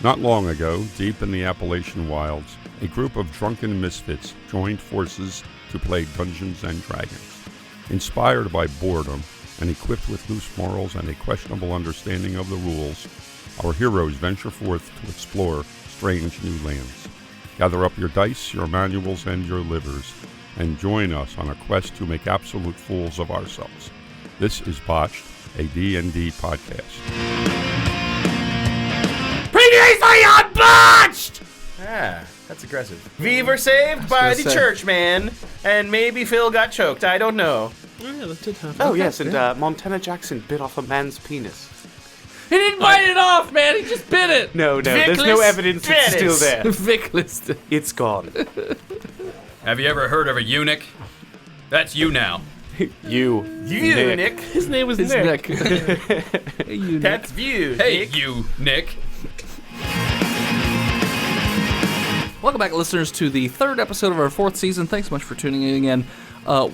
Not long ago, deep in the Appalachian wilds, a group of drunken misfits joined forces to play Dungeons and Dragons. Inspired by boredom and equipped with loose morals and a questionable understanding of the rules, our heroes venture forth to explore strange new lands. Gather up your dice, your manuals, and your livers, and join us on a quest to make absolute fools of ourselves. This is Botched, a D&D podcast. Previously on Botched! Ah, that's aggressive. We were saved by the churchman, and maybe Phil got choked. I don't know. Oh, yeah, that did happen. Oh, yes, and Montana Jackson bit off a man's penis. He didn't bite it off, man. He just bit it. No, there's no evidence it's still there. Vic listed. It's gone. Have you ever heard of a eunuch? That's you now. You, Nick. His name was Nick. Hey, you, That's you, Hey, Nick. you, Nick. Welcome back, listeners, to the third episode of our fourth season. Thanks so much for tuning in again.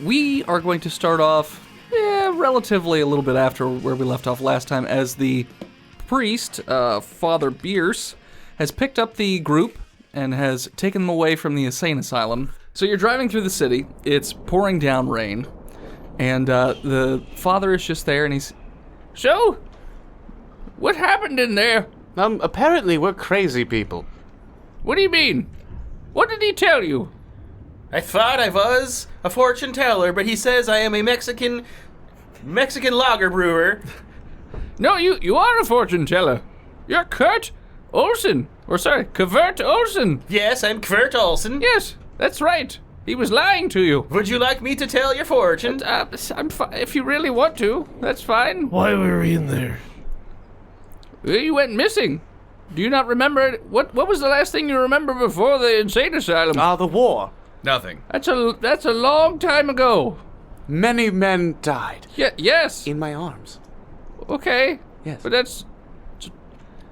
We are going to start off relatively a little bit after where we left off last time, as the priest, Father Bierce, has picked up the group and has taken them away from the insane asylum. So you're driving through the city. It's pouring down rain. And the father is just there, and he's... So? What happened in there? Apparently we're crazy people. What do you mean? What did he tell you? I thought I was a fortune teller, but he says I am a Mexican lager brewer. No, you are a fortune teller. You're Kurt Olsen. Kavert Olsen. Yes, I'm Kurt Olsen. Yes, that's right. He was lying to you. Would you like me to tell your fortune? If you really want to, that's fine. Why were we in there? You went missing. Do you not remember it? What was the last thing you remember before the insane asylum? The war. Nothing. That's a long time ago. Many men died. Yes. In my arms. Okay. Yes. But that's...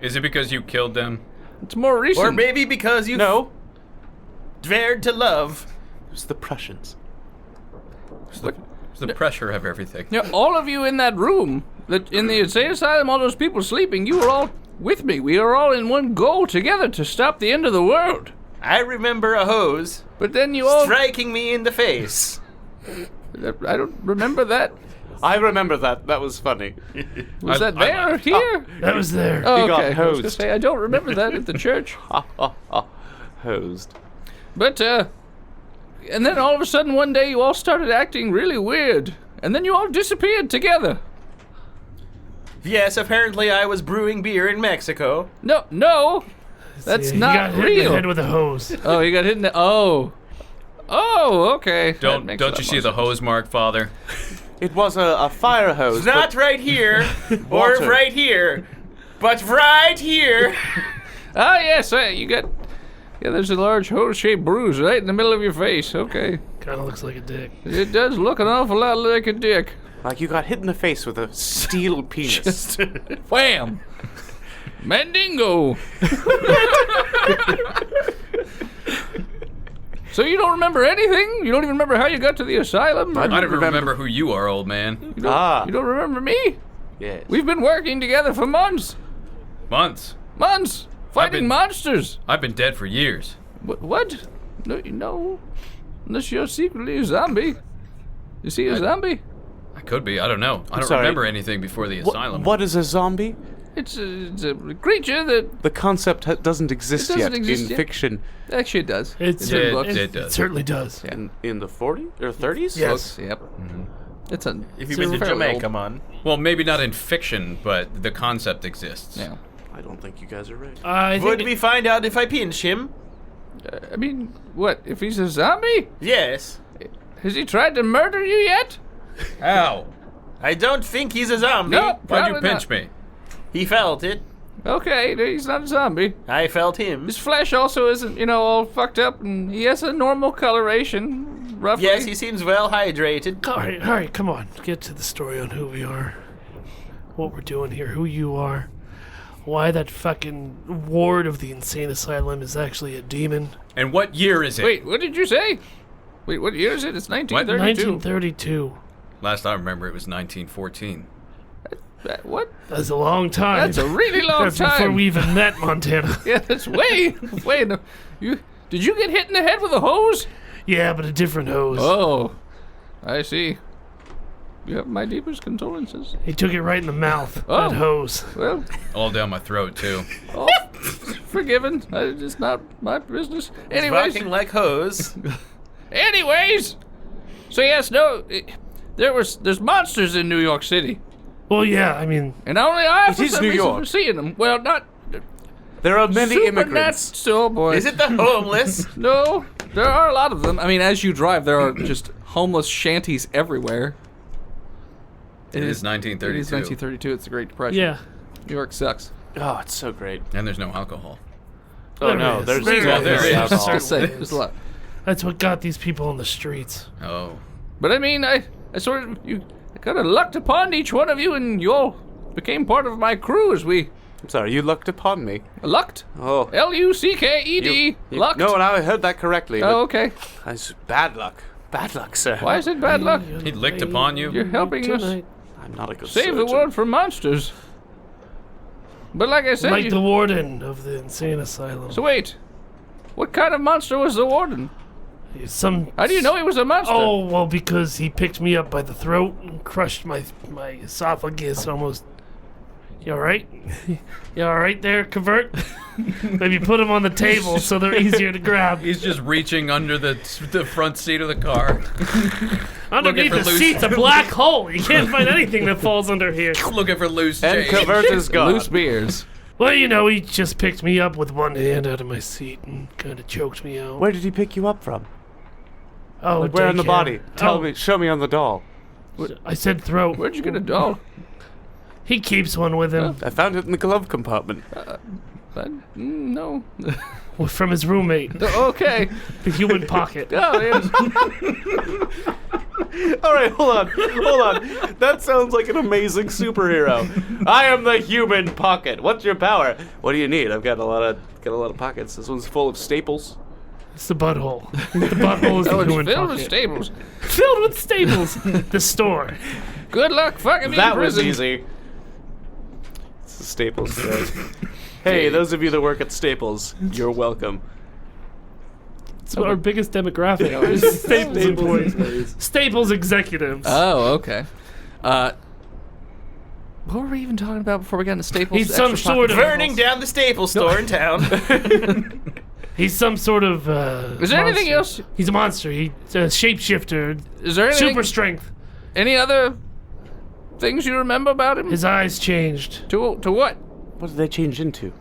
Is it because you killed them? It's more recent. Or maybe because you dared to love. It was the Prussians. It's the pressure of everything. Yeah, all of you in that room, in the insane asylum, all those people sleeping, you were all with me. We are all in one goal together to stop the end of the world. I remember a hose But then you all... striking me in the face. I don't remember that. I remember that. That was funny. Was that there or here? That was there. Oh, He got okay. I was gonna hosed. say, I don't remember that at the church. Hosed. But, and then all of a sudden one day you all started acting really weird. And then you all disappeared together. Yes, apparently I was brewing beer in Mexico. No. That's He not got hit in real. the head with a hose. Oh, you got hit in the... Oh, okay. Don't you see the hose mark, Father? It was a fire hose. Not right here, or Water. right here, but right here. Ah, yes, you got... Yeah, there's a large hose-shaped bruise right in the middle of your face. Okay. Kind of looks like a dick. It does look an awful lot like a dick. Like you got hit in the face with a steel penis. Wham! Mandingo! So you don't remember anything? You don't even remember how you got to the asylum? I don't remember who you are, old man. You don't remember me? Yes. We've been working together for months. Months. Fighting monsters. I've been dead for years. What? No. Unless you're secretly a zombie. Is he a zombie? I could be. I don't know. I don't sorry. remember anything before the asylum. What is a zombie? It's a creature that... The concept doesn't exist It doesn't yet exist in yet. fiction. Actually, it does. It's in it- books. it does. It certainly does. In the 40s or 30s? Yes. Books, yep. It's a... If you've been to fairly Jamaica, old. man. Well, maybe not in fiction, but the concept exists. Yeah. I don't think you guys are right. I think Would we find out if I pinch him? I mean, what? If he's a zombie? Yes. Has he tried to murder you yet? Ow. I don't think he's a zombie. No. Why'd you Probably pinch not. me? He felt it. Okay, he's not a zombie. I felt him. His flesh also isn't, all fucked up, and he has a normal coloration, roughly. Yes, he seems well hydrated. All right, come on. Get to the story on who we are, what we're doing here, who you are, why that fucking ward of the insane asylum is actually a demon. And what year is it? Wait, what did you say? Wait, what year is it? It's 1932. 1932. Last I remember, it was 1914. What? That's a long time. That's a really long That's time. before we even met, Montana. Yeah, that's way. No. Did you get hit in the head with a hose? Yeah, but a different hose. Oh, I see. You have my deepest condolences. He took it right in the mouth. Oh. That hose. Well, All down my throat, too. oh, forgiven. It's not my business. Anyways, Rocking like hose. so yes, no, there's monsters in New York City, Well, yeah, I mean, and only I It for is some New reason York. for seeing them. Well, not There are many immigrants. Oh boy, Is it the homeless? No, there are a lot of them. I mean, as you drive, there are just homeless shanties everywhere. It is 1932. It is 1932. It's the Great Depression. yeah. New York sucks. Oh, it's so great. And there's no alcohol. Oh no, is. there's There well, is. there is There alcohol. is. Say, there's a lot. That's what got these people on the streets. Oh. But I mean, I sort of I kind of lucked upon each one of you, and you all became part of my crew as we I'm sorry, you lucked upon me. lucked. Oh. Lucked. No, no, I heard that correctly. but Oh, okay. that's bad luck. Bad luck, sir. Why is it bad luck? He licked upon you? You're helping us Tonight. I'm not a good save the surgeon. world from monsters. But like I said, Like the warden of the insane asylum. so wait, what kind of monster was the warden? How do you know he was a monster? Oh, well, because he picked me up by the throat and crushed my esophagus almost. You alright? You alright there, Convert? Maybe put them on the table so they're easier to grab. He's just reaching under the front seat of the car. Underneath for the loose- seat's a black hole. You can't find anything that falls under here. Looking for loose And change. Convert is gone. Loose beers. Well, you know, he just picked me up with one hand out of my seat and kind of choked me out. Where did he pick you up from? Oh, Like, where on the daycare. body? Tell Oh, me, show me on the doll. I said throat. Where'd you get a doll? He keeps one with him I found it in the glove compartment. No. from his roommate, Okay. the human pocket. Oh, yes. All right, hold on. That sounds like an amazing superhero. I am the human pocket. What's your power? What do you need? I've got a lot of pockets. This one's full of staples. It's the butthole. The butthole is Oh, the it's human filled pocket. with staples. Filled with staples. The store. Good luck fucking me That in was prison. easy. It's the Staples store. Hey, those of you that work at Staples, you're welcome. It's our biggest demographic. Is Staples employees. Staples executives. Oh, okay. What were we even talking about before we got into Staples? He's some Extra sort of Burning down the Staples store in town. He's some sort of. Is there anything monster. else? He's a monster. He's a shapeshifter. Is there anything? Super strength. Any other things you remember about him? His eyes changed. To what? What did they change into?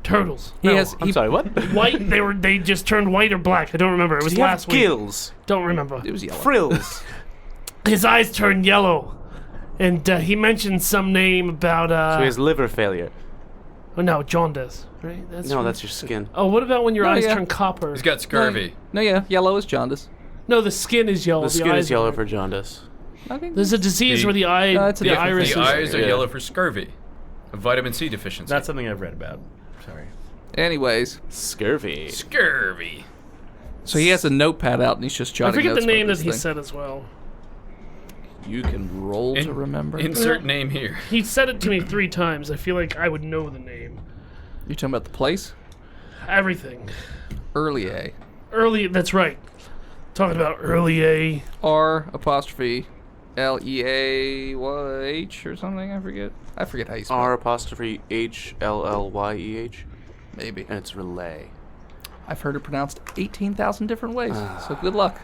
Turtles. I'm sorry, what? White. They just turned white or black. I don't remember. It was Did he have last week. gills? Don't remember. It was yellow. Frills? His eyes turned yellow, and he mentioned some name about. So he has liver failure. Oh no, jaundice. Right? No, that's your skin. Oh, what about when your No, eyes yeah. turn copper? He's got scurvy. No, yeah, yellow is jaundice. No, the skin is yellow. The skin eyes is yellow aren't. for jaundice. I think There's a disease The- where the eye, No, it's a the different iris The is. eyes are Yeah. yellow for scurvy. A vitamin C deficiency. That's something I've read about. Sorry. Anyways, Scurvy. scurvy. so he has a notepad out and he's just I jotting forget the notes about name that this he thing. said as well. You can roll to remember. Insert name here. He said it to me 3 times. I feel like I would know the name. You talking about the place? Everything. Early A. Early. That's right. Talking about early A. R apostrophe Leayh or something. I forget how you spell R it. apostrophe HLLYEH. Maybe. And it's relay. I've heard it pronounced 18,000 different ways. So good luck.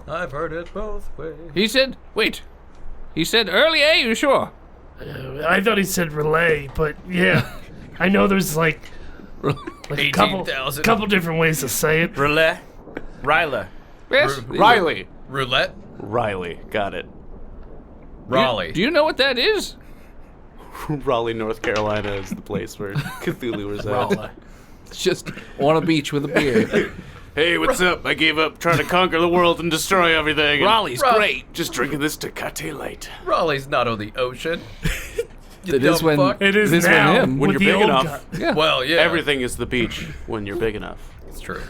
I've heard it both ways. He said early A. You sure? I thought he said relay, but yeah. I know there's like a couple 18,000. different ways to say it. Relay. Ryla. Yes. Riley. Roulette. Riley. Got it. Raleigh. Do you know what that is? Raleigh, North Carolina is the place where Cthulhu resides. It's just on a beach with a beer. Hey, what's up? I gave up trying to conquer the world and destroy everything. and Raleigh's great. Just drinking this Tecate Light. Raleigh's not on the ocean. You It is dumb when fuck. It is it is now. when him. When with you're the big old enough. guy. Yeah. Well, yeah. Everything is the beach when you're big enough. It's true.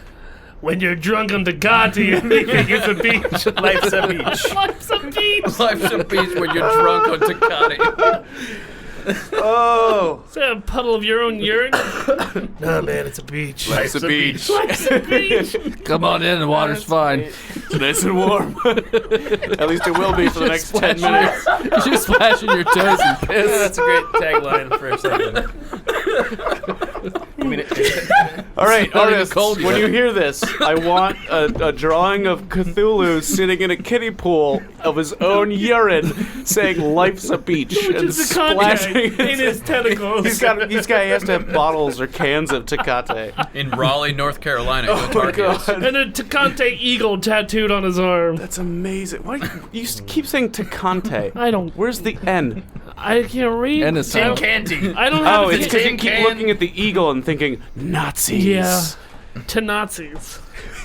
when you're drunk on Tecate, everything is a beach. Life's a beach. Life's a beach. Life's a beach when you're drunk on Tecate. Oh. Is that a puddle of your own urine? No, man, it's a beach. Life's a beach. Life's a beach. Come on in, the water's fine. It's nice and warm. At least it will be for the next 10 minutes. Just splashing your toes and piss. That's a great tagline for a segment. All right, not even artists, cold when yet. you hear this, I want a drawing of Cthulhu sitting in a kiddie pool of his own urine saying life's a beach. Which and is the contact splashing in his tentacles. This guy has to have bottles or cans of Tecate. In Raleigh, North Carolina. Oh Go my Tar Heels. god. And a Tecate eagle tattooed on his arm. That's amazing. Why you keep saying Tecante? I don't. Where's the N? I can't read. And a I sound. don't- Candy. I don't have Oh, it's because you tin keep can. looking at the eagle and thinking Nazis. Yeah. To Nazis.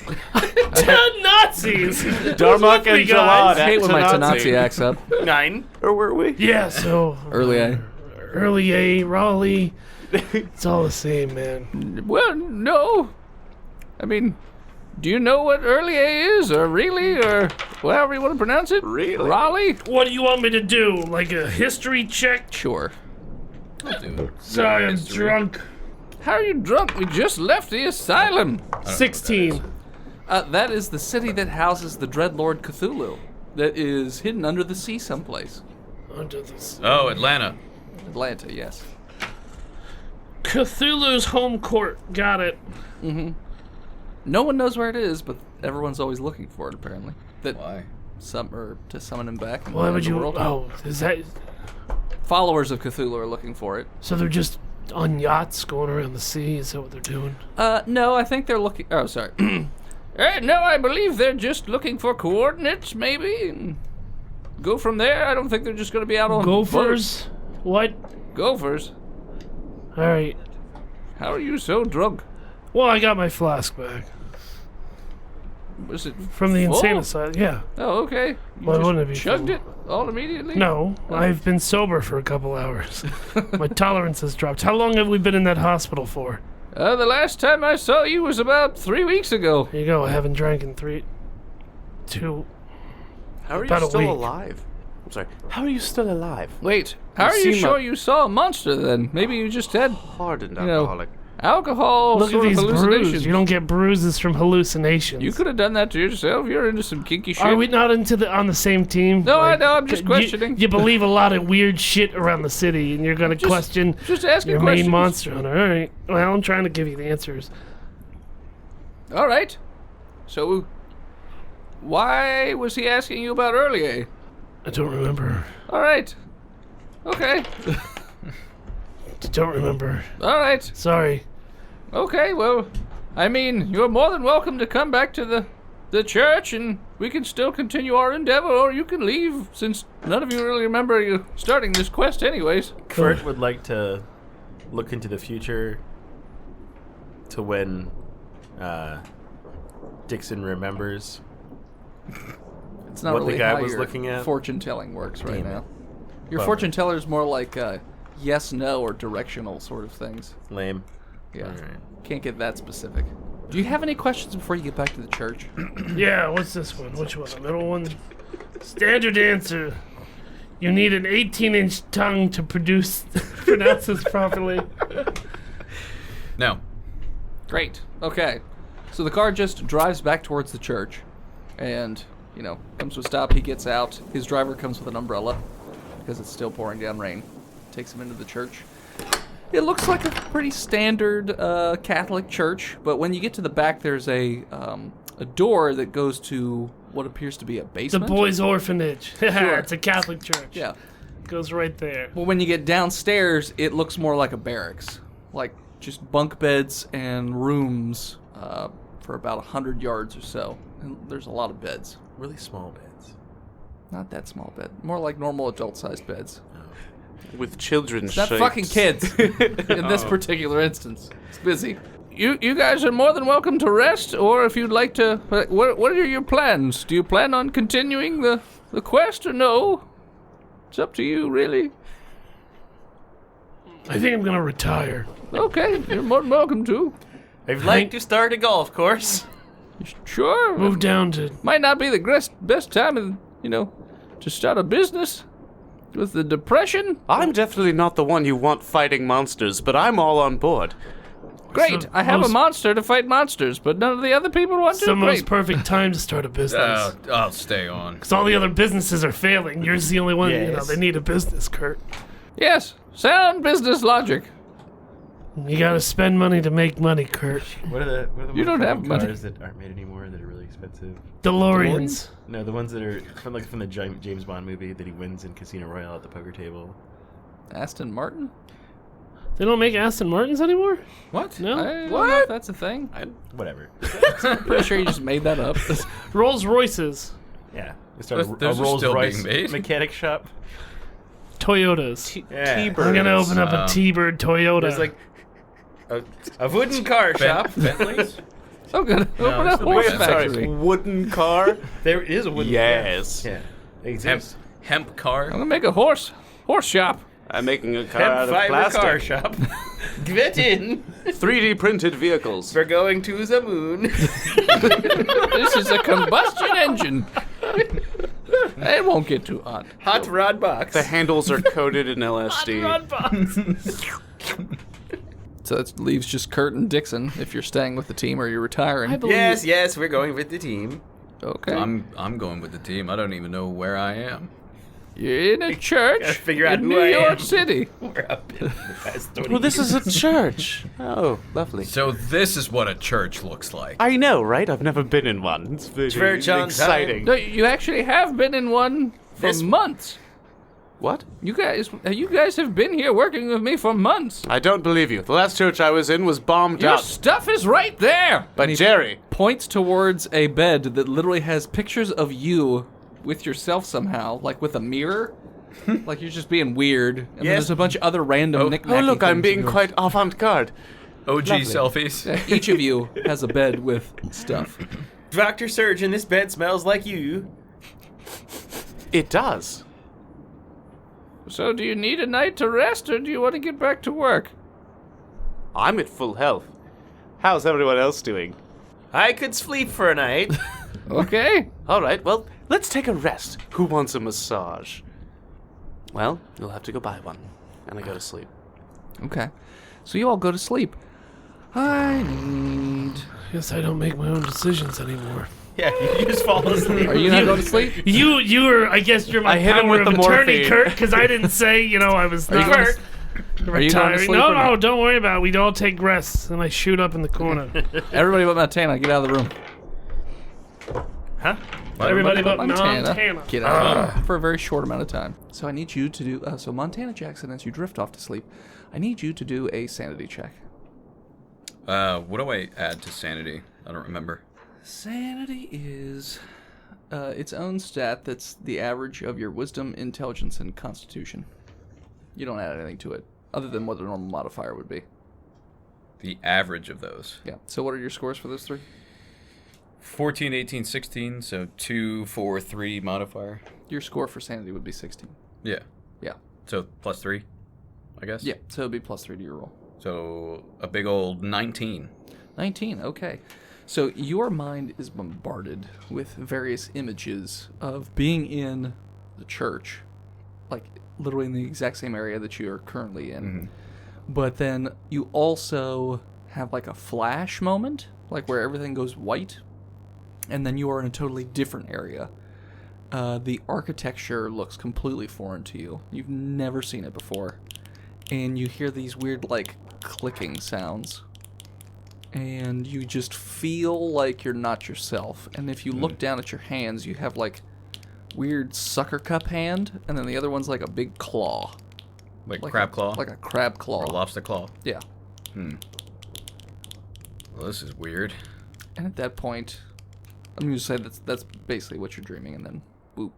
To Nazis. Darmok Who's with me, and Jalad. I hate when my Nazi. Tanatsi acts up. 9. Or were we? Yeah, so Early A. early A, Raleigh. It's all the same, man. Well, no. I mean, do you know what early A is, or really, or however you want to pronounce it? Really? Raleigh? What do you want me to do? Like a history check? Sure. Sorry, I'm drunk. How are you drunk? We just left the asylum. 16. That is the city that houses the Dreadlord Cthulhu, that is hidden under the sea someplace. Under this. Oh, Atlanta. Atlanta, yes. Cthulhu's home court. Got it. No one knows where it is, but everyone's always looking for it, apparently. That Why? to summon him back. and Why end would the you? world. Oh, is that? Followers of Cthulhu are looking for it. So they're just on yachts going around the sea? Is that what they're doing? No, I think they're looking. Oh, sorry. No, I believe they're just looking for coordinates, maybe. And go from there. I don't think they're just going to be out on Gophers? What? boats. Gophers? All right. How are you so drunk? Well, I got my flask back Was it from the full? insane asylum. Yeah. Oh, okay. You Why just wouldn't it be chugged full? it all immediately? No, I've been sober for a couple hours. My tolerance has dropped. How long have we been in that hospital for? The last time I saw you was about 3 weeks ago. Here you go. I haven't drank in 2. How are About you a still week. alive? I'm sorry. How are you still alive? Wait, how You are you seem sure a- you saw a monster then? Maybe you just had Hardened You know, alcoholic. alcohol Look at sort of these hallucinations. bruises. You don't get bruises from hallucinations. You could have done that to yourself. You're into some kinky shit. Are we not on the same team? No, I know, I'm just you- questioning. You believe a lot of weird shit around the city, and you're gonna question just asking your questions. main monster hunter. All right. Well, I'm trying to give you the answers. All right. So, why was he asking you about earlier? I don't remember. All right. Okay. Don't remember. All right. Sorry. Okay. Well, I mean, you're more than welcome to come back to the church, and we can still continue our endeavor, or you can leave, since none of you really remember you starting this quest, anyways. Kurt would like to look into the future to when Dixon remembers. It's not What the really guy how was your looking at? fortune telling works right Damn it. now. Your Bummer. fortune teller is more like yes, no, or directional sort of things. Lame. Yeah. Alright. Can't get that specific. Do you have any questions before you get back to the church? Yeah, what's this one? Which one? The middle one? Standard answer. You need an 18-inch tongue to pronounce this properly. No. Great. Okay. So the car just drives back towards the church, and comes to a stop. He gets out. His driver comes with an umbrella because it's still pouring down rain. Takes him into the church. It looks like a pretty standard Catholic church, but when you get to the back, there's a door that goes to what appears to be a The basement. boys' orphanage. Sure. It's a Catholic church. Yeah. Goes right there. Well, when you get downstairs, it looks more like a barracks, like just bunk beds and rooms for about 100 yards or so. And there's a lot of beds. Really small beds. Not that small bed. More like normal adult-sized beds. With children's Not shapes. fucking kids in this particular instance. It's busy. You guys are more than welcome to rest, or if you'd like to... What are your plans? Do you plan on continuing the quest, or no? It's up to you, really. I think I'm gonna retire. Okay, you're more than welcome to. I'd like to start a golf course. Sure. Move down to. Might not be the best time, to start a business with the depression. I'm definitely not the one you want fighting monsters, but I'm all on board. Great. So I have a most- monster to fight monsters, but none of the other people want It's to. the most Great. perfect time to start a business. I'll stay on. Because all the other businesses are failing. Yours is the only one, Yes. they need a business, Kurt. Yes. Sound business logic. You gotta spend money to make money, Kurt. What are the You don't have money. cars that aren't made anymore that are really expensive? DeLoreans. No, the ones that are from the James Bond movie that he wins in Casino Royale at the poker table. Aston Martin? They don't make Aston Martins anymore? What? No? I don't know if that's a thing. Whatever. I'm pretty sure you just made that up. Rolls Royces. Yeah. They started a Those are Rolls still Royce being made. mechanic shop. Toyotas. Yeah. I'm gonna open up a T-Bird Toyota. There's like a wooden car shop. Bentley's? I'm gonna open a it's the horse big- factory. Wooden car? There is a wooden Yes. Yeah. They Hemp, exist. hemp car? I'm gonna make a horse shop. I'm making a car hemp out of fiber plastic. car shop. Get in. 3D printed vehicles. We're going to the moon. This is a combustion engine. It won't get too hot. Hot rod box. The handles are coated in LSD. So that leaves just Kurt and Dixon if you're staying with the team or you're retiring. Yes, we're going with the team. Okay. I'm going with the team. I don't even know where I am. You're in a church Gotta figure out in who New I York am. City. We're up in the past 20 Well, this is a church. Oh, lovely. So this is what a church looks like. I know, right? I've never been in one. It's very Church on exciting. No, you actually have been in one for This- months. What? You guys have been here working with me for months. I don't believe you. The last church I was in was bombed Your out. stuff is right there. But Jerry, Points towards a bed that literally has pictures of you with yourself somehow, like with a mirror. Like you're just being weird. And then Yes. there's a bunch of other random knickknacky oh look, I'm things being in yours. quite avant-garde. OG selfies. Yeah, each of you has a bed with stuff. Dr. Surgeon, this bed smells like you. It does. So do you need a night to rest or do you want to get back to work? I'm at full health. How's everyone else doing? I could sleep for a night. Okay. All right, well, let's take a rest. Who wants a massage? Well, you'll have to go buy one. And I go to sleep. Okay. So you all go to sleep. I need... Guess I don't make my own decisions anymore. Yeah, you just fall asleep. Are you not going to sleep? You were, I guess you're my I hit him power with of the attorney, morphine. Kurt, because I didn't say, I was not Are you going to retiring. sleep No, or not? no, don't worry about it. We all take rests, and I shoot up in the corner. Everybody but Montana, get out of the room. Huh? Everybody but Montana. Get out of the room for a very short amount of time. So I need you to do... so Montana Jackson, as you drift off to sleep, I need you to do a sanity check. What do I add to sanity? I don't remember. Sanity is its own stat that's the average of your wisdom, intelligence, and constitution. You don't add anything to it, other than what the normal modifier would be. The average of those. Yeah. So what are your scores for those three? 14, 18, 16, so 2, 4, 3 modifier. Your score for sanity would be 16. Yeah. Yeah. So plus 3, I guess? Yeah. So it'd be plus 3 to your roll. So a big old 19. 19. Okay. So your mind is bombarded with various images of being in the church, like literally in the exact same area that you are currently in. Mm-hmm. But then you also have like a flash moment, like where everything goes white, and then you are in a totally different area. The architecture looks completely foreign to you. You've never seen it before. And you hear these weird, like, clicking sounds. And you just feel like you're not yourself. And if you look down at your hands, you have, like, weird sucker cup hand, and then the other one's like a big claw. Like crab claw? Like a crab claw. Or lobster claw? Yeah. Well, this is weird. And at that point, I'm going to say that's basically what you're dreaming, and then boop.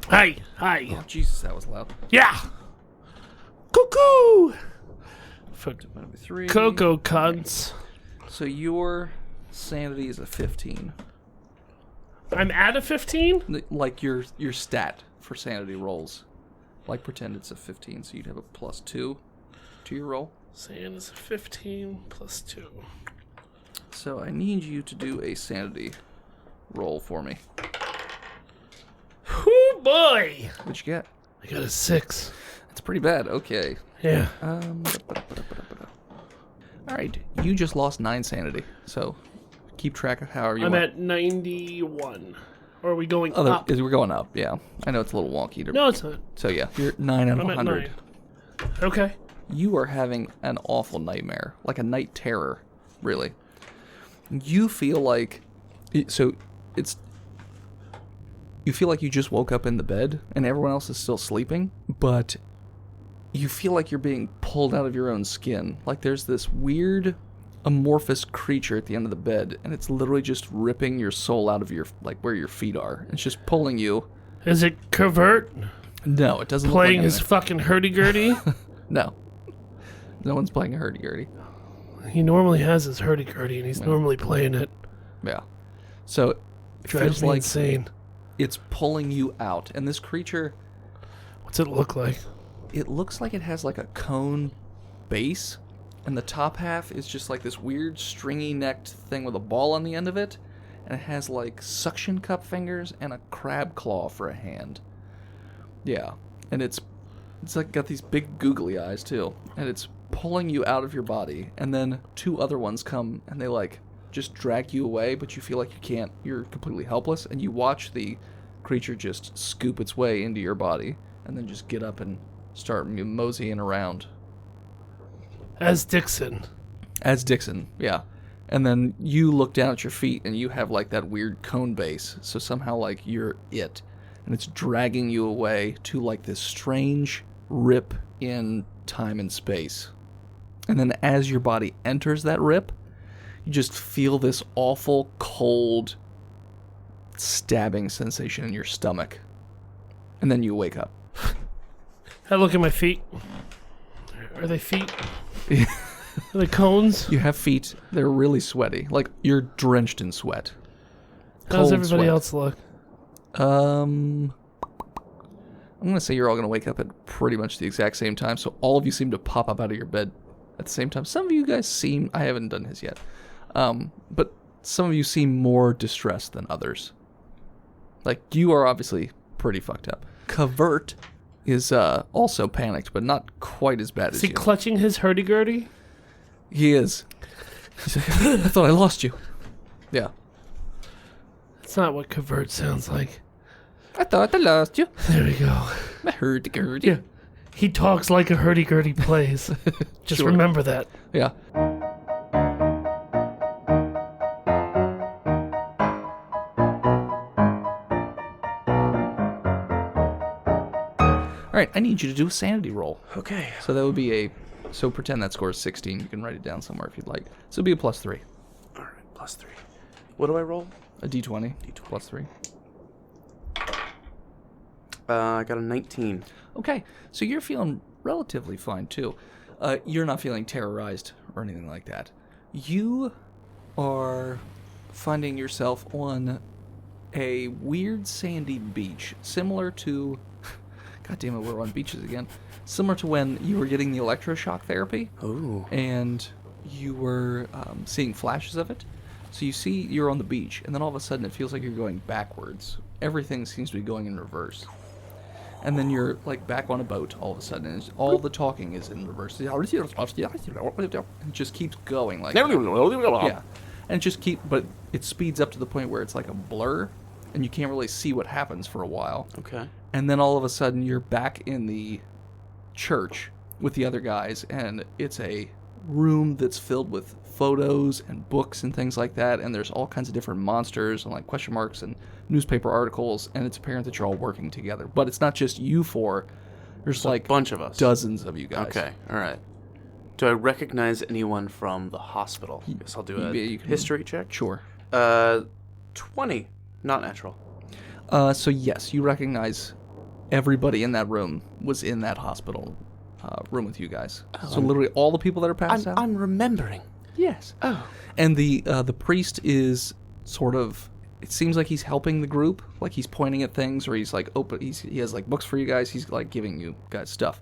Hi, hi. Oh, Jesus, that was loud. Yeah. Cuckoo. For Number 3. Cocoa cunts. So your sanity is a 15. I'm at a 15? Like your stat for sanity rolls. Like pretend it's a 15, so you'd have a +2 to your roll. Sand is a 15 plus 2. So I need you to do a sanity roll for me. Oh boy! What'd you get? I got a 6. That's pretty bad. Okay. Yeah. All right. You just lost 9 sanity. So keep track of however you I'm want. at 91. Or are we going Other, up? We're going up, yeah. I know it's a little wonky. No, it's not. So yeah, you're 9 out of I'm at 100. 9. Okay. You are having an awful nightmare, like a night terror, really. You feel like, you feel like you just woke up in the bed and everyone else is still sleeping, but you feel like you're being pulled out of your own skin. Like there's this weird amorphous creature at the end of the bed, and it's literally just ripping your soul out of your, like, where your feet are. It's just pulling you. Is it Covert No, it doesn't playing look like his anything. fucking hurdy-gurdy? No. No one's playing a hurdy-gurdy. He normally has his hurdy-gurdy, and he's normally playing it. Yeah. So it Drives feels me like insane. it's pulling you out. And this creature, What's it look like? it looks like it has like a cone base, and the top half is just like this weird stringy-necked thing with a ball on the end of it, and it has like suction cup fingers and a crab claw for a hand. Yeah, and it's like got these big googly eyes too, and it's pulling you out of your body, and then 2 other ones come and they like just drag you away, but you feel like you can't, you're completely helpless, and you watch the creature just scoop its way into your body and then just get up and start moseying around. As Dixon. As Dixon, yeah. And then you look down at your feet and you have like that weird cone base, so somehow like you're it, and it's dragging you away to like this strange rip in time and space. And then as your body enters that rip, you just feel this awful, cold, stabbing sensation in your stomach. And then you wake up. I look at my feet. Are they feet? Are they cones? You have feet. They're really sweaty. Like, you're drenched in sweat. How Cold does everybody sweat. else look? I'm going to say you're all going to wake up at pretty much the exact same time, so all of you seem to pop up out of your bed at the same time. Some of you guys seem... I haven't done his yet. But some of you seem more distressed than others. Like, you are obviously pretty fucked up. Covert is also panicked, but not quite as bad Is as he you. clutching his hurdy-gurdy? He is. He's like, I thought I lost you. Yeah. That's not what Covert sounds like. I thought I lost you. There we go. I heard the gird. Yeah. He talks like a hurdy-gurdy plays. Just Sure. remember that. Yeah. All right, I need you to do a sanity roll. Okay. So that would be so pretend that score is 16. You can write it down somewhere if you'd like. So it'd be a +3. All right, +3. What do I roll? A D20. +3. I got a 19. Okay, so you're feeling relatively fine too. You're not feeling terrorized or anything like that. You are finding yourself on a weird sandy beach, similar to... God damn it, we're on beaches again. Similar to when you were getting the electroshock therapy. Ooh. And you were seeing flashes of it. So you see you're on the beach, and then all of a sudden it feels like you're going backwards. Everything seems to be going in reverse. And then you're like back on a boat all of a sudden, and all the talking is in reverse. It just keeps going like that. Yeah. And it just but it speeds up to the point where it's like a blur, and you can't really see what happens for a while. Okay. And then all of a sudden you're back in the church with the other guys, and it's a room that's filled with photos and books and things like that, and there's all kinds of different monsters and like question marks and newspaper articles, and it's apparent that you're all working together. But it's not just you four. There's like a bunch of us. dozens of you guys. Okay, all right. Do I recognize anyone from the hospital? Guess I'll do a Yeah, you can- history check. Sure. 20. Not natural. So yes, you recognize everybody in that room was in that hospital room with you guys. So literally all the people that are passed out. I'm remembering. Yes. Oh. And the priest is sort of it seems like he's helping the group, like he's pointing at things, or he's like he has like books for you guys. He's like giving you guys stuff,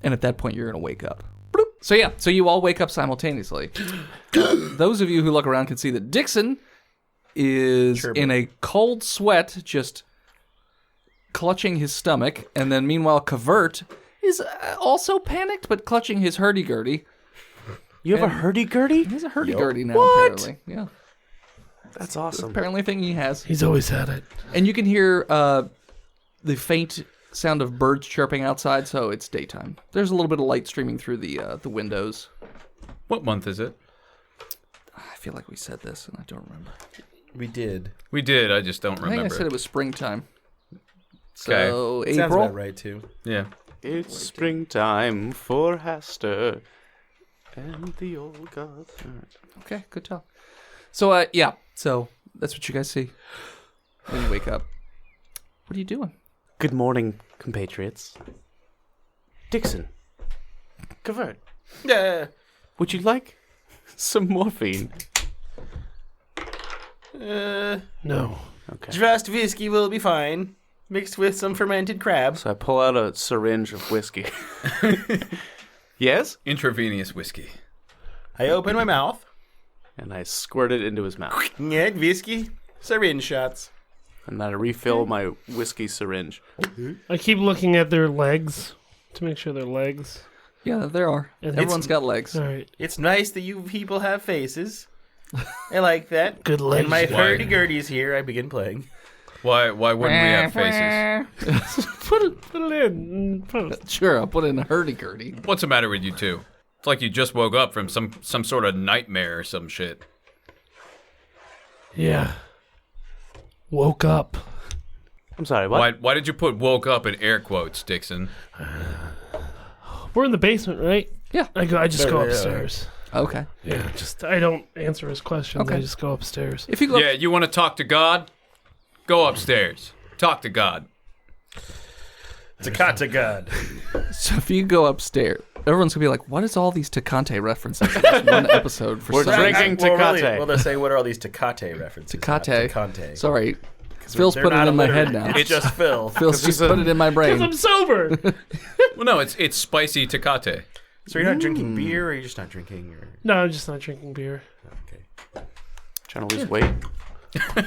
and at that point you're gonna wake up. So yeah, so you all wake up simultaneously. Those of you who look around can see that Dixon is in a cold sweat, just clutching his stomach, and then meanwhile Cavert is also panicked but clutching his hurdy-gurdy. You have a hurdy-gurdy? He has a hurdy-gurdy now, What? apparently. Yeah. That's awesome. Apparently a thing he has. He's always had it. And you can hear the faint sound of birds chirping outside, so it's daytime. There's a little bit of light streaming through the windows. What month is it? I feel like we said this, and I don't remember. We did. We did. I just don't I remember. think I said it was springtime. So, Okay. Sounds April? about right, too. Yeah. It's springtime for Haster and the old gods. Okay, good tell. So, yeah. So, that's what you guys see when you wake up. What are you doing? Good morning, compatriots. Dixon. Cavert. Yeah. Would you like some morphine? No. Okay. Just whiskey will be fine, mixed with some fermented crab. So I pull out a syringe of whiskey. Yes? Intravenous whiskey. I open my mouth. And I squirt it into his mouth. Yeah, whiskey. Syringe shots. And then I refill my whiskey syringe. I keep looking at their legs to make sure they're legs. Yeah, there are. And Everyone's got legs. All right. It's nice that you people have faces. I like that. Good legs. And my Why? hurdy-gurdy's here. I begin playing. Why wouldn't we have faces? Put it in. Post. Sure, I'll put in a hurdy-gurdy. What's the matter with you two? It's like you just woke up from some sort of nightmare or some shit. Yeah. Woke up. I'm sorry, what? Why did you put woke up in air quotes, Dixon? We're in the basement, right? Yeah. I just go Yeah. upstairs. Okay. Yeah. I don't answer his questions. Okay. I just go upstairs. If you go Yeah, you want to talk to God? Go upstairs. Talk to God. Takata God. So if you go upstairs, everyone's gonna be like, "What is all these Takante references?" in this one episode for We're some reason. drinking Tecate. Well, they're saying, what are all these Takate references? Takate. Not Takante. Sorry, Phil's They're put it not in my allitered. head now. It's just Phil. Phil's just put it in my Because I'm brain. sober. Well, no, it's spicy Tecate. So you're not drinking beer, or you're just not drinking? Or... No, I'm just not drinking beer. Okay. Trying to lose weight.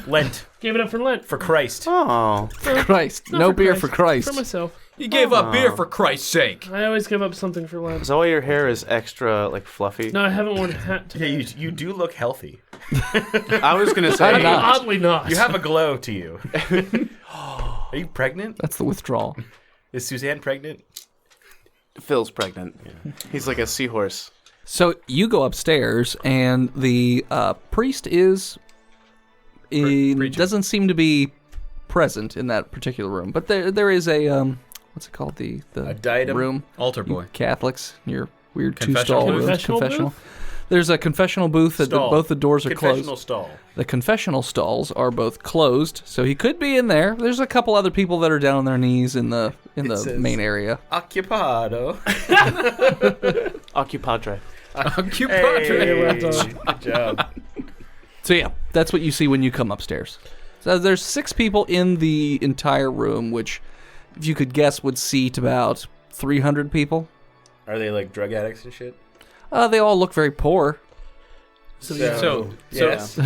Lent. Gave it up for Lent. For Christ. Oh. Christ, Not no for beer Christ. for Christ. For myself. You gave up beer for Christ's sake. I always give up something for Lent. Is that why your hair is extra, like, fluffy? No, I haven't worn a hat Yeah, today. you do look healthy. I was going to say... I'm not. Oddly not. You have a glow to you. Are you pregnant? That's the withdrawal. Is Suzanne pregnant? Phil's pregnant. He's like a seahorse. So you go upstairs, and the priest Preaching. doesn't seem to be present in that particular room, but there is a what's it called, the A diadem? room. Altar You boy. Catholics, your weird Confessional two-stall booth? room. Confessional booth? There's a confessional booth that Stall. both the doors are Confessional closed. stall. The confessional stalls are both closed, so he could be in there. There's a couple other people that are down on their knees in the says- main area. Occupado. Occupadre. Hey, well done. good job. So yeah, that's what you see when you come upstairs. So there's 6 people in the entire room, which, if you could guess, would seat about 300 people. Are they like drug addicts and shit? They all look very poor. So yes.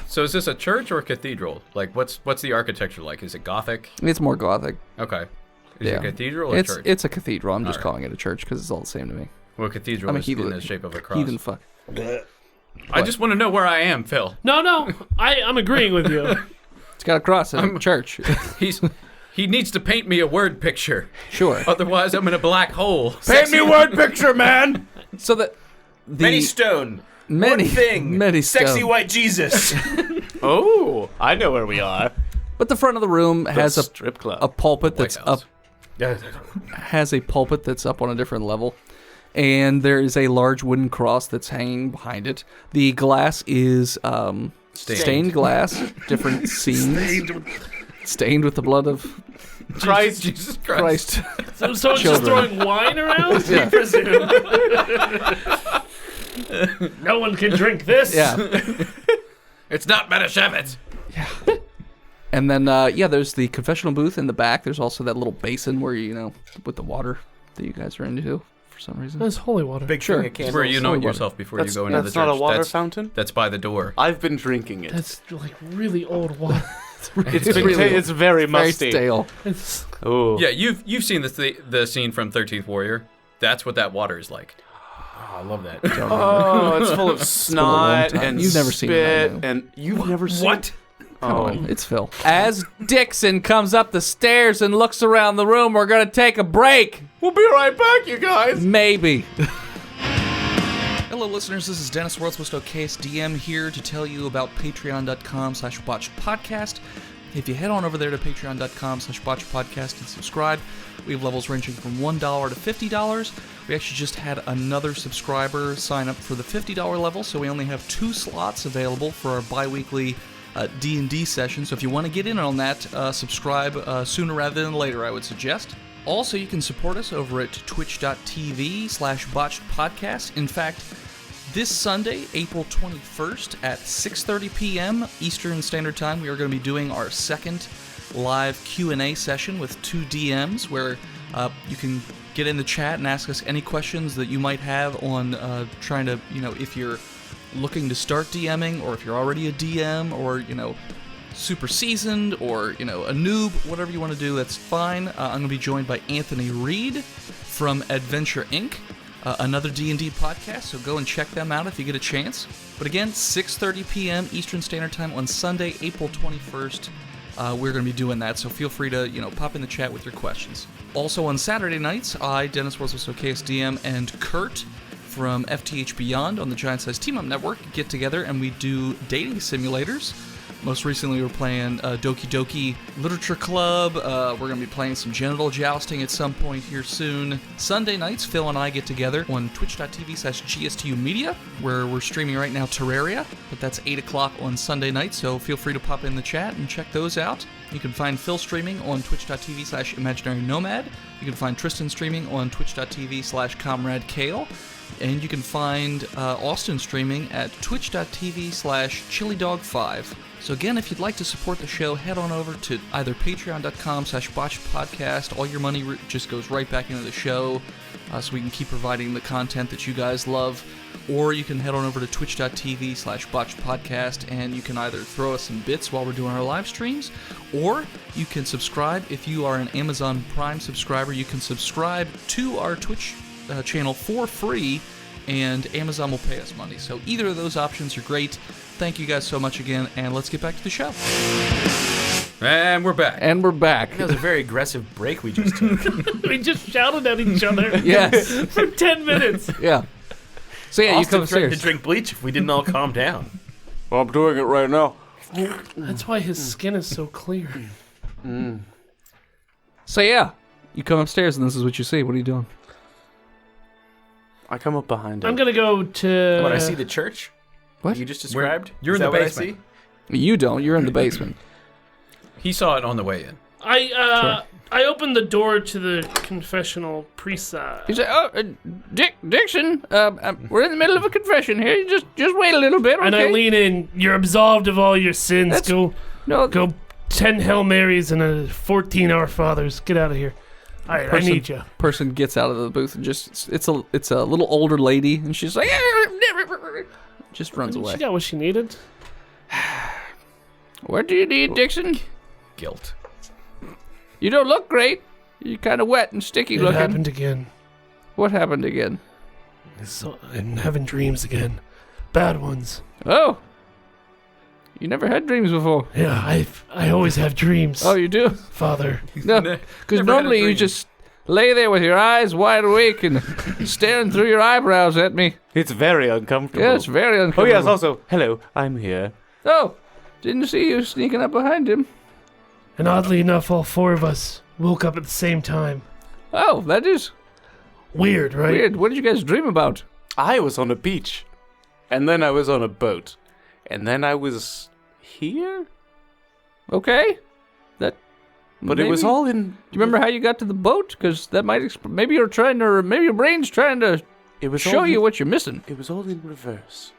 So is this a church or a cathedral? Like, what's the architecture like? Is it Gothic? It's more gothic. Okay. Is Yeah. it a cathedral or It's church? it's a cathedral. I'm just Alright. calling it a church because it's all the same to me. Well, a cathedral I'm a is in heathen- the shape of a cross. Heathen fuck. I just want to know where I am, Phil. No, I'm agreeing with you. It's got a cross in a church. He needs to paint me a word picture. Sure. Otherwise, I'm in a black hole. Paint me word picture, man! So that the Many stone. many One thing. many Sexy stone. white Jesus. Oh, I know where we are. But the front of the room has a strip club. a pulpit that's White House. up has a pulpit that's up on a different level, and there is a large wooden cross that's hanging behind it. The glass is stained glass, different scenes, stained with the blood of Christ. Jesus Christ. Christ. So someone's just Children. throwing wine around? Yeah. I presume. No one can drink this. Yeah. It's not Manischewitz. And then, there's the confessional booth in the back. There's also that little basin where with the water that you guys are into for some reason. That's holy water. Big Sure. thing of It's candles. where you anoint yourself before you go into the church. That's not a water that's, fountain? That's by the door. I've been drinking it. That's like really old water. It's very musty. Very stale. It's Ooh. Yeah, you've seen the scene from 13th Warrior. That's what that water is like. Oh, I love that. Oh, it's full of snot time. and You've never seen it, I spit, know. and you've never seen What? Oh, It's Phil. As Dixon comes up the stairs and looks around the room, we're going to take a break. we'll be right back, you guys. Maybe. Hello, listeners. This is Dennis Worldswistow, KSDM, here to tell you about patreon.com/botchedpodcast. If you head on over there to patreon.com/botchedpodcast and subscribe, we have levels ranging from $1 to $50. We actually just had another subscriber sign up for the $50 level, so we only have 2 slots available for our bi-weekly D&D session. So if you want to get in on that, subscribe sooner rather than later, I would suggest. Also, you can support us over at twitch.tv/botchedpodcast. In fact, this Sunday, April 21st at 6:30 p.m. Eastern Standard Time, we are going to be doing our second live Q&A session with 2 DMs where you can get in the chat and ask us any questions that you might have on trying to, if you're looking to start DMing, or if you're already a DM, or, super seasoned, or, a noob, whatever you want to do, that's fine. I'm going to be joined by Anthony Reed from Adventure Inc., another D&D podcast, so go and check them out if you get a chance. But again, 6:30 p.m. Eastern Standard Time on Sunday, April 21st. We're going to be doing that, so feel free to, pop in the chat with your questions. Also on Saturday nights, I, Dennis Worldswistow, KSDM, and Kurt from FTH Beyond on the Giant Size Team Up Network get together and we do dating simulators. Most recently, we were playing Doki Doki Literature Club. We're going to be playing some genital jousting at some point here soon. Sunday nights, Phil and I get together on twitch.tv/GSTU Media, where we're streaming right now Terraria, but that's 8 o'clock on Sunday night, so feel free to pop in the chat and check those out. You can find Phil streaming on twitch.tv/Imaginary Nomad. You can find Tristan streaming on twitch.tv/Comrade Kale. And you can find Austin streaming at twitch.tv/ChiliDog5. So again, if you'd like to support the show, head on over to either patreon.com/botchedpodcast. All your money just goes right back into the show, so we can keep providing the content that you guys love. Or you can head on over to twitch.tv/botchedpodcast, and you can either throw us some bits while we're doing our live streams, or you can subscribe. If you are an Amazon Prime subscriber, you can subscribe to our Twitch channel for free, and Amazon will pay us money. So either of those options are great. Thank you guys so much again, and let's get back to the show. And we're back. That was a very aggressive break we just took. we just shouted at each other. Yes. For 10 minutes. Yeah. So yeah, you come Austin threatened upstairs. to drink bleach if we didn't all calm down. Well, I'm doing it right now. That's why his skin is so clear. So yeah, you come upstairs and this is what you see. What are you doing? I come up behind him. I'm gonna go to. What, I see the church? What? You just described? You're Is in the that what I basement. see? You don't. You're in the basement. He saw it on the way in. I opened the door to the confessional priest. You say, Dixon, we're in the middle of a confession here. You just wait a little bit, okay? And I lean in. You're absolved of all your sins. That's- Go 10 Hail Marys and a 14 Our Fathers. Get out of here. All right, I need you. Person gets out of the booth and it's a little older lady, and she's like, just runs away. She got what she needed. What do you need, Dixon? Guilt. You don't look great. You're kind of wet and sticky It looking. happened again. What happened again? I'm having dreams again. Bad ones. Oh. You never had dreams before. Yeah, I always have dreams. Oh, you do? Father. No, because Never had a normally you dream. just lay there with your eyes wide awake and staring through your eyebrows at me. It's very uncomfortable. Yeah, it's very Oh, uncomfortable. yes, also, hello, I'm here. Oh, didn't see you sneaking up behind him. And oddly enough, all 4 of us woke up at the same time. Oh, that is Weird, right? weird. What did you guys dream about? I was on a beach, and then I was on a boat, and then I was here? Okay. But it was maybe- all in... Do you remember how you got to the boat? Because that might maybe you're trying to, or maybe your brain's trying to It was show all you in, what you're missing. It was all in reverse.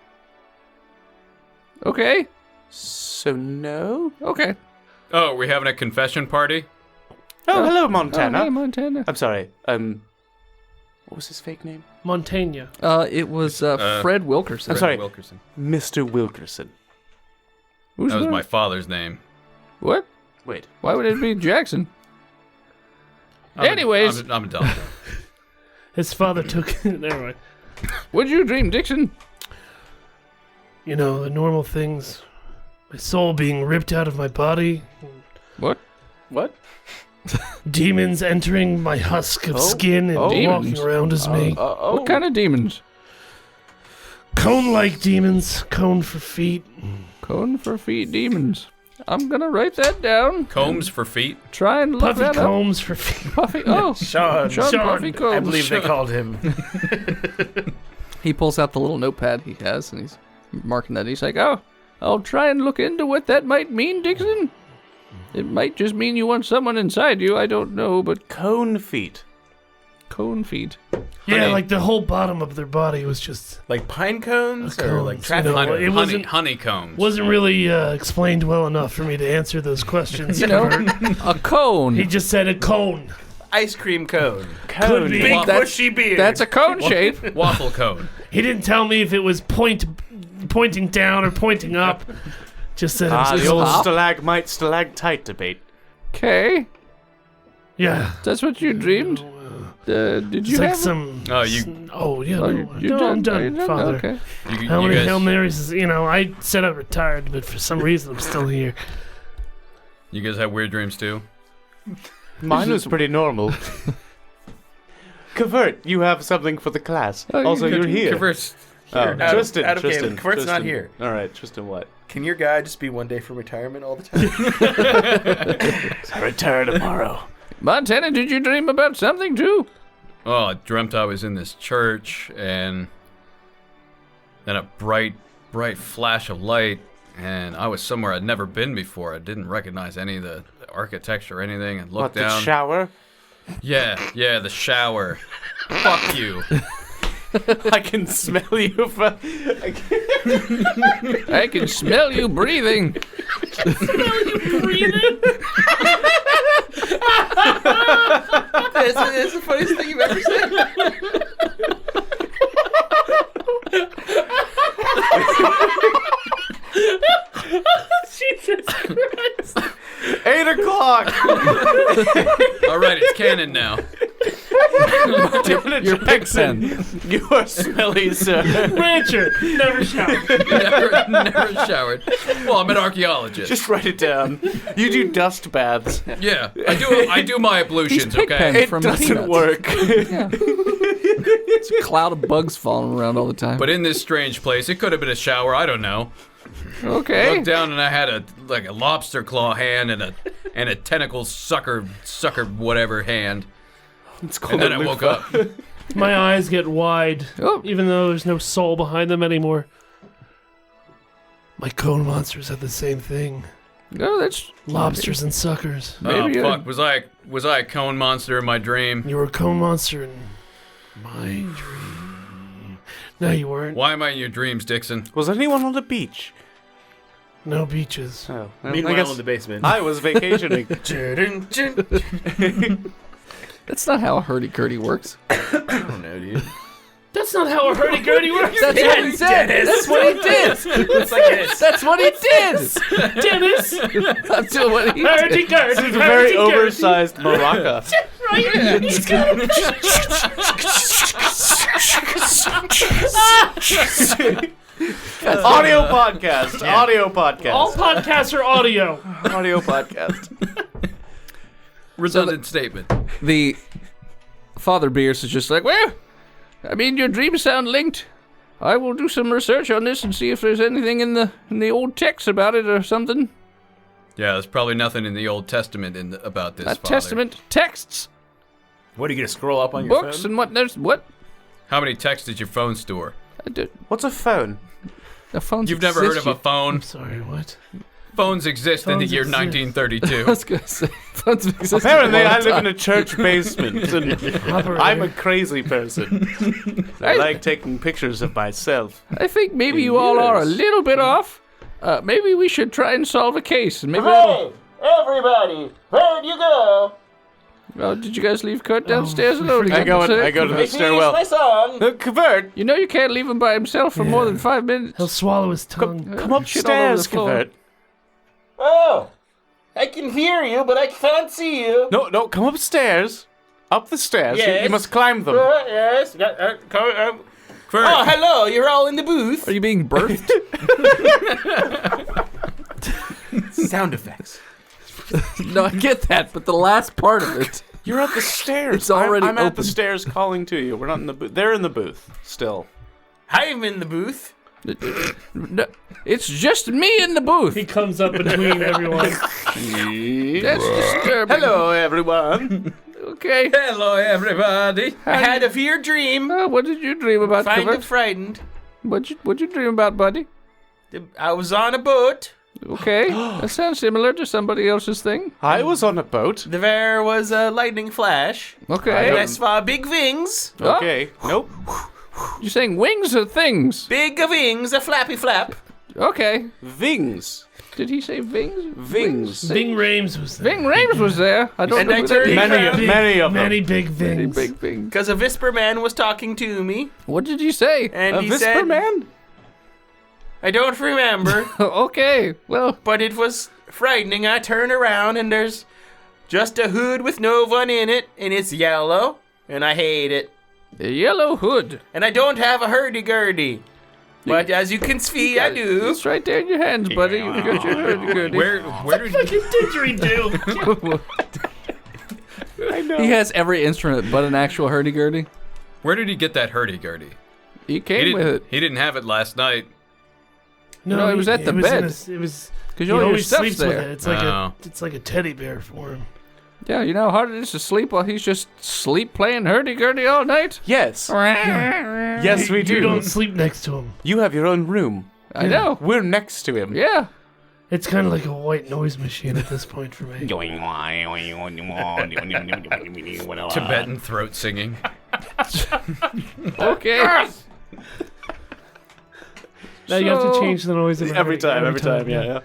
Okay. So no. Okay. Oh, we having a confession party? Oh, hello, Montana. Oh, hey, Montana. I'm sorry. What was his fake name? Montaigne. It was Fred Wilkerson. I'm sorry. Wilkerson. Mr. Wilkerson. Who's That was that? my father's name. What? Wait. Why would it be Jackson? Anyways. I'm dumb. His father took. Never mind. What'd you dream, Dixon? You know, the normal things. My soul being ripped out of my body. What? What? Demons entering my husk of skin and walking Demons? around as me. What kind of demons? Cone-like demons. Cone for feet. Cone for feet demons. I'm gonna write that down. Combs for feet. Try and look Puffy that up. combs for feet. Puffy. Oh, Sean. Puffy Combs. I believe they called him. He pulls out the little notepad he has, and he's marking that. He's like, "Oh, I'll try and look into what that might mean, Dixon. It might just mean you want someone inside you. I don't know, but Cone feet. cone feet. Yeah, Honey. like the whole bottom of their body was just Like pine cones or cones, like you traffic know, cones? it wasn't Honeycombs. wasn't really explained well enough for me to answer those questions. You know, Kurt. a cone. He just said a cone. Ice cream cone. Could be. Big That's- bushy beard. That's a cone shape. Waffle cone. He didn't tell me if it was pointing down or pointing up. Just said it was The old Hop? stalagmite, stalactite debate. Okay, yeah. that's what you dreamed. Did you It's like have? some. Oh, you- Oh yeah. Oh, No, you're no, I'm done. done, You're done? Father. Okay. How you many guys, Hail Marys is, I said I retired, but for some reason I'm still here. You guys have weird dreams too? Mine was pretty normal. Cavert, you have something for the class. Oh, Also, you're here. Converse. Oh, Tristan. Adam, okay, Tristan. Cavert's not Tristan. here. All right, Tristan, what? Can your guy just be one day from retirement all the time? I retire tomorrow. Montana, did you dream about something too? Oh, I dreamt I was in this church and then a bright flash of light, and I was somewhere I'd never been before. I didn't recognize any of the architecture or anything, and looked What, the down. shower? Yeah, the shower. Fuck you. I can smell you from... I can smell you breathing. That's the funniest thing you've ever said. Jesus Christ. 8 o'clock! All right, it's canon now. Your pig pen. You are smelly, sir. Rancher, never showered. Never showered. Well, I'm an archaeologist. Just write it down. You do dust baths. Yeah, I do my ablutions. Pigpen. Okay. It From doesn't Peanuts. work. Yeah. It's a cloud of bugs falling around all the time. But in this strange place, it could have been a shower. I don't know. I okay. looked down and I had a lobster claw hand and a tentacle sucker whatever hand. It's called And then a I woke loofah. up. My eyes get wide, Oh. even though there's no soul behind them anymore. My cone monsters have the same thing. No, that's Lobsters and suckers. Maybe Oh fuck! Was I a cone monster in my dream? You were a cone monster in my dream. No, you weren't. Why am I in your dreams, Dixon? Was anyone on the beach? No beaches. Oh, well, Meanwhile, I guess in the basement. I was vacationing. That's not how a hurdy-gurdy works. I don't know, dude. That's not how a hurdy-gurdy works. That's what he said. That's what he did. It's like this. That's what he did. Dennis. That's what he did. Hurdy-gurdy. It's a very oversized maraca. He's got a... Audio podcast. Audio podcast. All podcasts are audio. Audio podcast. Redundant statement. The Father Beers is just like, well, I mean, your dreams sound linked. I will do some research on this and see if there's anything in the old text about it or something. Yeah, there's probably nothing in the Old Testament about this. Not Father. Testament, texts, What, are you going to scroll up on your books, phone? and what? There's what? How many texts did your phone store? What's a phone? The phones. You've never heard of a phone? I'm sorry, what? Phones exist in the Phones year exist. 1932. I was gonna say phones exist. Apparently, a long I live time. in a church basement, and I'm a crazy person. I like taking pictures of myself. I think maybe you all are a Yes. little bit off. Maybe we should try and solve a case. And maybe Hey, everybody, where'd you go? Oh, did you guys leave Kurt downstairs alone again? I go to the Finish stairwell. my song. Kavert, You know you can't leave him by himself for more than 5 minutes. He'll swallow his tongue. come upstairs, floor. Kavert. Oh, I can hear you, but I can't see you. No, come upstairs. Up the stairs. Yes. You must climb them. Yes. Oh, hello. You're all in the booth. Are you being birthed? Sound effects. No, I get that, but the last part of it. You're at the stairs. It's already I'm at the open. stairs calling to you. We're not in the booth. They're in the booth still. I'm in the booth. No, it's just me in the booth. He comes up between everyone. That's disturbing. Hello, everyone. Okay. Hello, everybody. I had a weird dream. What did you dream about, Kind Kavert? of frightened. What'd you dream about, buddy? I was on a boat. Okay. That sounds similar to somebody else's thing. I was on a boat. There was a lightning flash. Okay. And I saw big wings. Oh, Okay. Nope. you saying wings or things? Big wings, a flappy flap. Okay. Vings. Did he say vings? Vings. Ving Rames was there. Ving Rames was there. I don't And know I who turned that is. Many of them. Many big Many vings. big things. Because a Visper man was talking to me. What did you say? And A he Visper said, man? I don't remember, Okay. Well, but it was frightening. I turn around and there's just a hood with no one in it, and it's yellow, and I hate it. a yellow hood. And I don't have a hurdy-gurdy. But as you can see, I do. It's right there in your hands, buddy. You've got your hurdy-gurdy. Where did you... Didgeridoo. I know. He has every instrument but an actual hurdy-gurdy. Where did he get that hurdy-gurdy? He He came with it. He didn't have it last night. No, it was at the bed. It was. Because He all your always stuff's sleeps with there. it. It's like Oh. it's like a teddy bear for him. Yeah, you know how hard it is to sleep while he's just sleep playing hurdy-gurdy all night? Yes. Yes, we do. You don't sleep next to him. You have your own room. I know. We're next to him. Yeah. It's kind of like a white noise machine at this point for me. Tibetan throat singing. Okay. Now you have to So- change the noise Every time, yeah.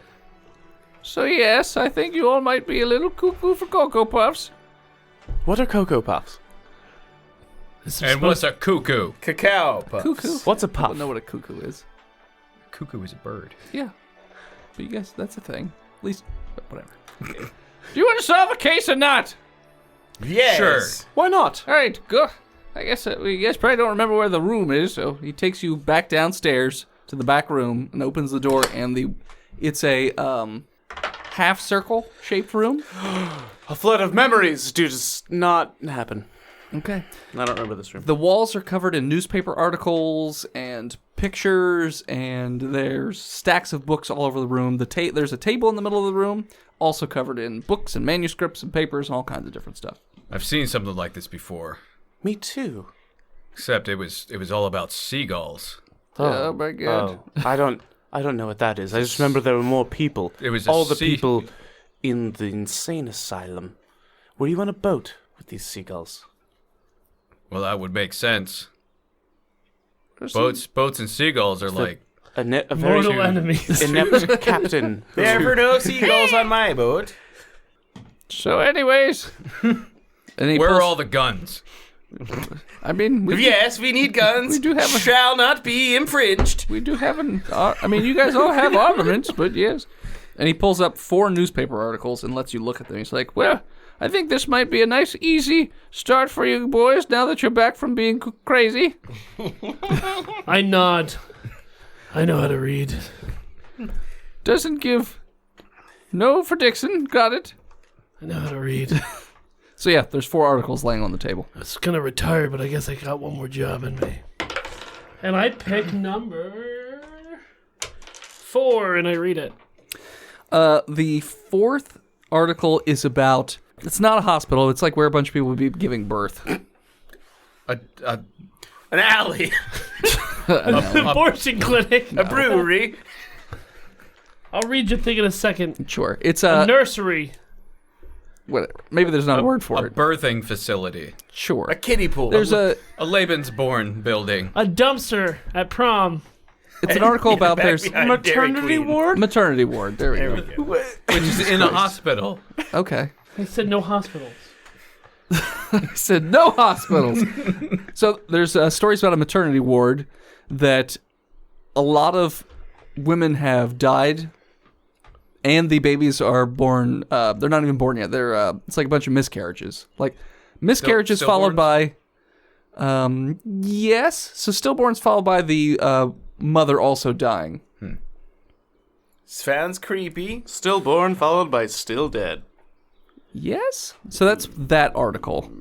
So yes, I think you all might be a little cuckoo for Cocoa Puffs. What are Cocoa Puffs? And what's a cuckoo? Cacao puffs. Cuckoo? What's a I puff? don't know what a cuckoo is. Cuckoo is a bird. Yeah. But you guys, that's a thing. At least, whatever. Do you want to solve a case or not? Yes. Sure. Why not? All right, go. I guess you guys probably don't remember where the room is, so he takes you back downstairs to the back room and opens the door, and it's a half circle shaped room. A flood of memories do just not happen. Okay. I don't remember this room. The walls are covered in newspaper articles and pictures, and there's stacks of books all over the room. There's a table in the middle of the room, also covered in books and manuscripts and papers and all kinds of different stuff. I've seen something like this before. Me too. Except it was all about seagulls. Oh my god. Oh, I don't know what that is. I just remember there were more people. It was a all the sea- people in the insane asylum. Were you on a boat with these seagulls? Well, that would make sense. There's Boats and seagulls are like... A very Mortal enemies. inept captain. There were no seagulls on my boat. So, anyways, and he Where are pulls- all the guns? I mean, Yes, we need guns. We do have a- Shall not be infringed. we do have an. I mean, you guys all have armaments, but yes. And he pulls up 4 newspaper articles and lets you look at them. He's like, "Well, I think this might be a nice, easy start for you boys now that you're back from being crazy." I nod. I know how to read. Doesn't give. No for Dixon. Got it. I know how to read. So yeah, there's 4 articles laying on the table. I was gonna retire, but I guess I got one more job in me. And I pick number 4, and I read it. The 4th article is about. It's not a hospital. It's like where a bunch of people would be giving birth. A An alley. Abortion clinic. A brewery. I'll read your thing in a second. Sure, it's A a. nursery. Whatever. Maybe there's not a word for a it. birthing facility. Sure. A kiddie pool. There's a. A Lebensborn building. A dumpster at prom. It's an article about there's behind Dairy Maternity Queen. ward? maternity ward. There we There go. we go. Which is in a hospital. Okay. He said no hospitals. He said no hospitals. So there's stories about a maternity ward that a lot of women have died, and the babies are born. They're not even born yet. They're it's like a bunch of miscarriages. Like miscarriages followed by. Yes. So stillborns followed by the mother also dying. Sounds creepy. Stillborn followed by still dead. Yes. So that's that article.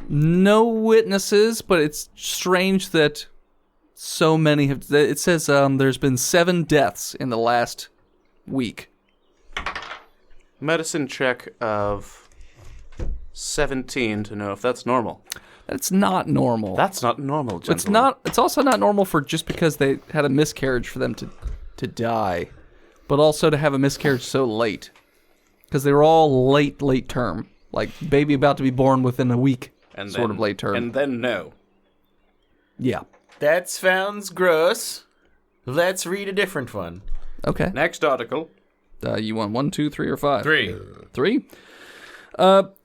No witnesses, but it's strange that so many have. It says there's been 7 deaths in the last week. Medicine check of 17 to know if that's normal. That's not normal. That's not normal, gentlemen. It's not. It's also not normal for just because they had a miscarriage for them to die, but also to have a miscarriage so late, because they were all late term, like baby about to be born within a week, And sort then- of late term. And then no. Yeah. That sounds gross. Let's read a different one. Okay. Next article. You want 1, 2, 3, or 5? 3. 3.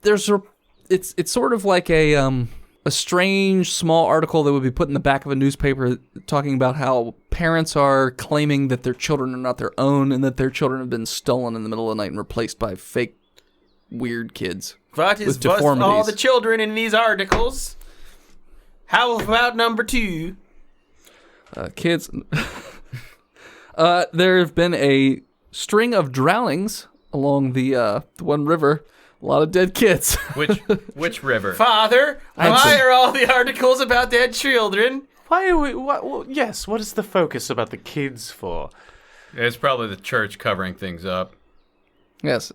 There's a. It's sort of like a strange small article that would be put in the back of a newspaper talking about how parents are claiming that their children are not their own and that their children have been stolen in the middle of the night and replaced by fake weird kids. What is With bust all deformities. the children in these articles? How about number 2? Kids. There have been a string of drownings along the one river. A lot of dead kids. Which river? Father, Hudson. why are all the articles about dead children? Why are we... yes, what is the focus about the kids for? It's probably the church covering things up. Yes.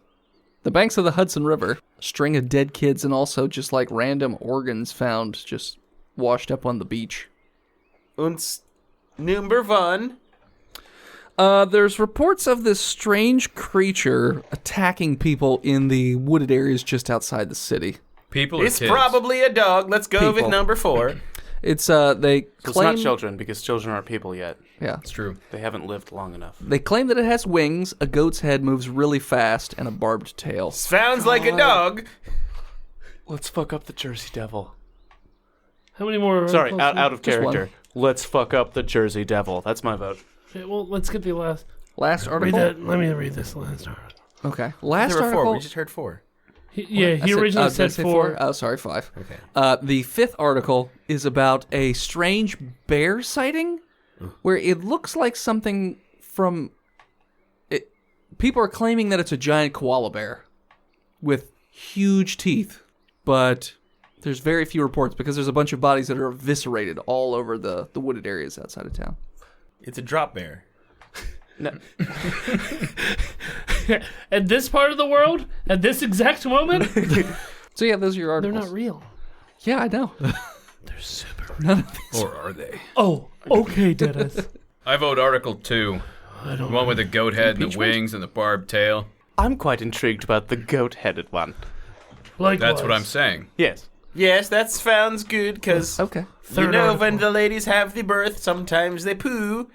The banks of the Hudson River. A string of dead kids and also just like random organs found just washed up on the beach. Und number 1. There's reports of this strange creature attacking people in the wooded areas just outside the city. People or It's kids? probably a dog. Let's go with People. number 4. It's they So it's claim not children, because children aren't people yet. yeah. It's true. They haven't lived long enough. They claim that it has wings, a goat's head moves really fast, and a barbed tail. Sounds like a dog. Let's fuck up the Jersey Devil. How many more? Sorry, articles? out of Just one. character. Let's fuck up the Jersey Devil. That's my vote. Okay, well, let's get the last. Last Read article. that. Let me read this last article. Okay. Last There were 4. article. We just heard 4. He I originally did I said say 4. Oh, sorry, 5. Okay. The 5th article is about a strange bear sighting, where it looks like something from. People are claiming that it's a giant koala bear with huge teeth, but there's very few reports because there's a bunch of bodies that are eviscerated all over the wooded areas outside of town. It's a drop bear. No. At this part of the world, at this exact moment, So yeah, those are your they're articles. not real. Yeah, I know. They're super. Or are they? Oh, okay, Dennis. I vote Article 2. I The don't. one with the goat head and the Impeachment? wings and the barbed tail. I'm quite intrigued about the goat-headed one. Likewise. That's what I'm saying. Yes. Yes, that sounds good, because Okay. you Third know article. when the ladies have the birth, sometimes they poo,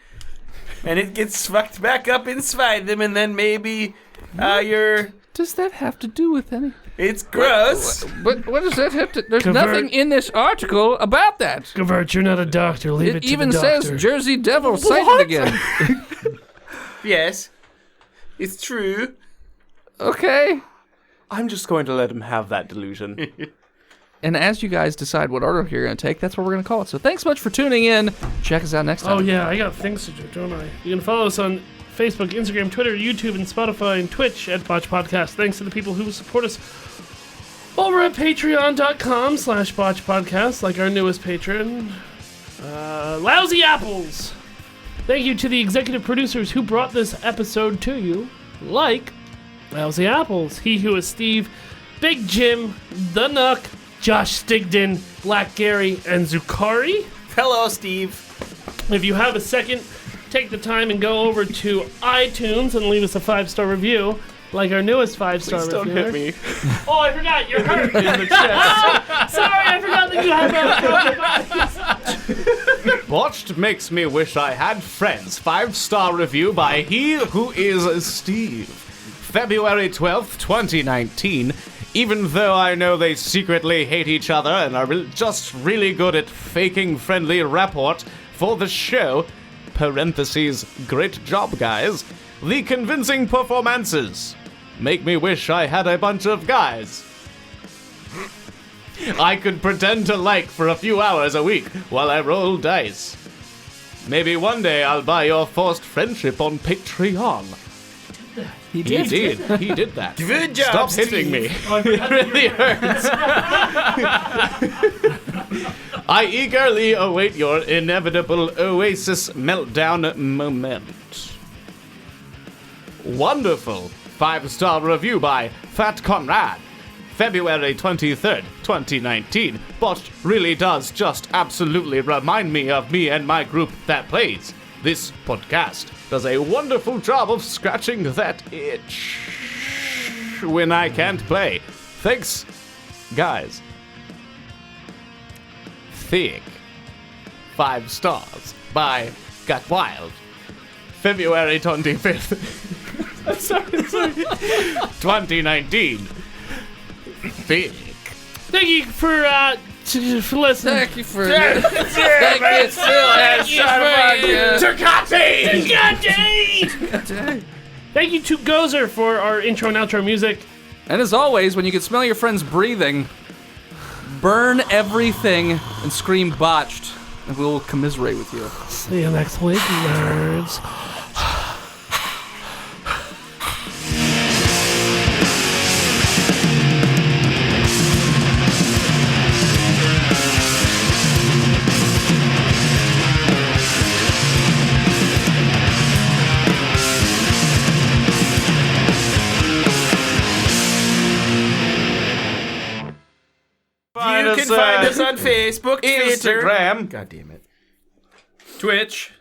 and it gets fucked back up inside them, and then maybe you're... Does that have to do with any? It's gross. But what does that have to? There's Convert- nothing in this article about that. Gavert, you're not a doctor. Leave it, It to even the says doctor. Jersey Devil sighted again. Yes, it's true. Okay. I'm just going to let him have that delusion. And as you guys decide what article you're going to take, that's what we're going to call it. So thanks so much for tuning in. Check us out next time. Oh yeah, I got things to do, don't I? You can follow us on Facebook, Instagram, Twitter, YouTube, and Spotify, and Twitch at Botched Podcast. Thanks to the people who support us over at patreon.com/Botched Podcast, like our newest patron, Lousy Apples. Thank you to the executive producers who brought this episode to you, like Lousy Apples, He Who Is Steve, Big Jim, The Nook, Josh Stigden, Black Gary, and Zukari. Hello, Steve. If you have a second, take the time and go over to iTunes and leave us a 5-star review, like our newest 5-star Please don't reviewer. hit me. Oh, I forgot, you're hurt. In the chest. Sorry, I forgot that you have a Botched makes me wish I had friends. 5-star review by He Who Is Steve. February 12th, 2019. Even though I know they secretly hate each other and are just really good at faking friendly rapport for the show, parentheses, great job, guys, the convincing performances make me wish I had a bunch of guys I could pretend to like for a few hours a week while I roll dice. Maybe one day I'll buy your forced friendship on Patreon. He did that. Good job, Stop Steve. hitting me. It really hurts. I eagerly await your inevitable Oasis meltdown moment. Wonderful. 5-star review by Fat Conrad. February 23rd, 2019. Botched really does just absolutely remind me of me and my group that plays. This podcast does a wonderful job of scratching that itch when I can't play. Thanks, guys. Thick. 5 stars by Got Wild. February 25th. I'm sorry. 2019. Thick. Thank you for listening. Thank you for thank you, Thank you to Gozer for our intro and outro music. And as always, when you can smell your friends breathing, burn everything and scream botched, and we'll commiserate with you. See you next week, nerds. You can find us on Facebook, Twitter, Instagram. God damn it. Twitch,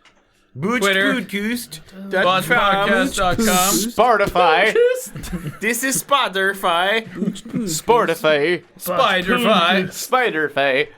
Botched Twitter, Podcast.com. botchedpodcast.com, Spotify. This is Spotify. Sportify. Spiderfy, Spiderfy.